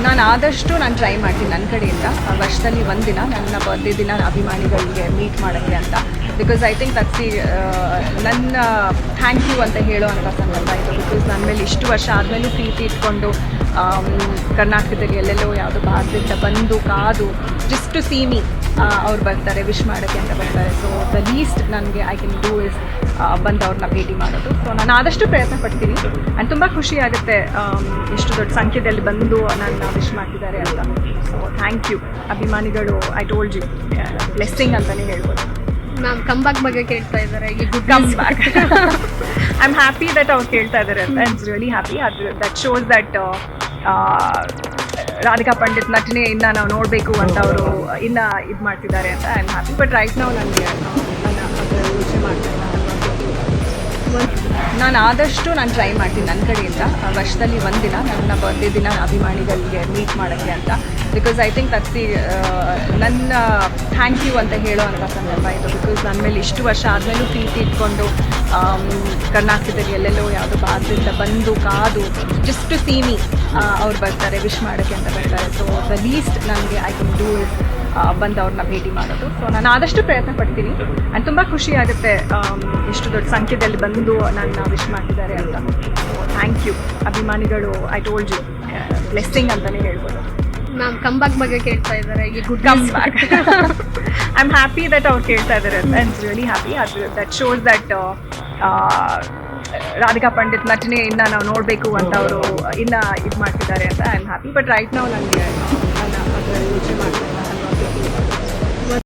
ನಾನು ಆದಷ್ಟು ಟ್ರೈ ಮಾಡ್ತೀನಿ ನನ್ನ ಕಡೆಯಿಂದ ವರ್ಷದಲ್ಲಿ ಒಂದಿನ ನನ್ನ ಬರ್ಡೇ ದಿನ ಅಭಿಮಾನಿಗಳಿಗೆ ಮೀಟ್ ಮಾಡೋಕ್ಕೆ ಅಂತ. ಬಿಕಾಸ್ ಐ ಥಿಂಕ್ ದಟ್ಸ್ ನನ್ನ ಥ್ಯಾಂಕ್ ಯು ಅಂತ ಹೇಳೋ ಅಂಥ ಸಂದರ್ಭ ಇದು. ಬಿಕಾಸ್ ನನ್ನ ಮೇಲೆ ಇಷ್ಟು ವರ್ಷ ಆದಮೇಲೂ ಪ್ರೀತಿ ಇಟ್ಕೊಂಡು ಕರ್ನಾಟಕದಲ್ಲಿ ಎಲ್ಲೆಲ್ಲೋ ಯಾವುದೋ ಭಾರತದಿಂದ ಬಂದು ಕಾದು ಜಸ್ಟ್ ಟು ಸಿ ಮೀ ಅವ್ರು ಬರ್ತಾರೆ, ವಿಶ್ ಮಾಡೋಕ್ಕೆ ಅಂತ ಬರ್ತಾರೆ. ಸೊ ದ ಲೀಸ್ಟ್ ನನಗೆ ಐ ಕ್ಯಾನ್ ಡೂ ಇಸ್ ಬಂದು ಅವ್ರನ್ನ ಭೇಟಿ ಮಾಡೋದು. ಸೊ ನಾನು ಆದಷ್ಟು ಪ್ರಯತ್ನ ಪಡ್ತೀನಿ ಆ್ಯಂಡ್ ತುಂಬ ಖುಷಿ ಆಗುತ್ತೆ ಇಷ್ಟು ದೊಡ್ಡ ಸಂಖ್ಯೆಯಲ್ಲಿ ಬಂದು ನನ್ನ ವಿಶ್ ಮಾಡ್ತಿದ್ದಾರೆ ಅಂತ. ಸೊ ಥ್ಯಾಂಕ್ ಯು ಅಭಿಮಾನಿಗಳು. ಐ ಟೋಲ್ಡ್ ಯು ಬ್ಲೆಸ್ಸಿಂಗ್ ಅಂತಲೇ ಹೇಳ್ಬೋದು. ಮ್ಯಾಮ್ ಕಂಬ್ಯಾಕ್ ಬಗ್ಗೆ ಕೇಳ್ತಾ ಇದ್ದಾರೆ, ಈ good comeback. I am happy that ಅವ್ರು ಕೇಳ್ತಾ ಇದ್ದಾರೆ ಅಂತ. I am really happy. ಅದು that shows that Radhika Pandit ನಟನೆ ಇನ್ನು ನಾವು ನೋಡಬೇಕು ಅಂತ ಅವರು ಇನ್ನು ಇದು ಮಾಡ್ತಿದ್ದಾರೆ ಅಂತ. I am happy. But right ನಾವು ನನಗೆ ನನ್ನ ಯೋಚನೆ ಮಾಡ್ತೀನಿ. ನಾನು ಆದಷ್ಟು ಟ್ರೈ ಮಾಡ್ತೀನಿ ನನ್ನ ಕಡೆಯಿಂದ ವರ್ಷದಲ್ಲಿ ಒಂದಿನ ನನ್ನ ಬರ್ಡೇ ದಿನ ಅಭಿಮಾನಿಗಳಿಗೆ ಮೀಟ್ ಮಾಡೋಕ್ಕೆ ಅಂತ. ಬಿಕಾಸ್ ಐ ಥಿಂಕ್ ದಟ್ಸ್ ನನ್ನ ಥ್ಯಾಂಕ್ ಯು ಅಂತ ಹೇಳೋ ಅಂಥ ಸಂದರ್ಭ ಇದು. ಬಿಕಾಸ್ ನನ್ನ ಮೇಲೆ ಇಷ್ಟು ವರ್ಷ ಆದಮೇಲೂ ಪ್ರೀತಿ ಇಟ್ಕೊಂಡು ಕರ್ನಾಟಕದಲ್ಲಿ ಎಲ್ಲೆಲ್ಲೋ ಯಾವುದೋ ಭಾರತದಿಂದ ಬಂದು ಕಾದು ಜಸ್ಟ್ ಟು ಸಿ ಮೀ ಅವ್ರು ಬರ್ತಾರೆ, ವಿಶ್ ಮಾಡೋಕ್ಕೆ ಅಂತ ಬರ್ತಾರೆ. ಸೊ ದ ಲೀಸ್ಟ್ ನನಗೆ ಐ ಕ್ಯಾನ್ ಡೂ ಇಸ್ ಬಂದು ಅವ್ರನ್ನ ಭೇಟಿ ಮಾಡೋದು. ಸೊ ನಾನು ಆದಷ್ಟು ಪ್ರಯತ್ನ ಪಡ್ತೀನಿ ಆ್ಯಂಡ್ ತುಂಬ ಖುಷಿ ಆಗುತ್ತೆ ಇಷ್ಟು ದೊಡ್ಡ ಸಂಖ್ಯೆಯಲ್ಲಿ ಬಂದು ನನ್ನ ವಿಶ್ ಮಾಡ್ತಿದ್ದಾರೆ ಅಂತ. ಸೊ ಥ್ಯಾಂಕ್ ಯು ಅಭಿಮಾನಿಗಳು. ಐ ಟೋಲ್ಡ್ ಯು ಬ್ಲೆಸ್ಸಿಂಗ್ ಅಂತಲೇ ಹೇಳ್ಬೋದು. ಮ್ಯಾಮ್ ಕಂಬ್ಯಾಕ್ ಬಗ್ಗೆ ಕೇಳ್ತಾ ಇದ್ದಾರೆ, ಈ good comeback. I am happy that ಅವ್ರು ಕೇಳ್ತಾ ಇದ್ದಾರೆ ಅಂತ. I am really happy. ಅದು that shows that Radhika Pandit ನಟನೆ ಇನ್ನು ನಾವು ನೋಡಬೇಕು ಅಂತ ಅವರು ಇನ್ನು ಇದು ಮಾಡ್ತಿದ್ದಾರೆ ಅಂತ. I am happy. But right ನಾವು ನನಗೆ ನನ್ನ ಯೋಚನೆ ಮಾಡ್ತಾ ಇಲ್ಲ.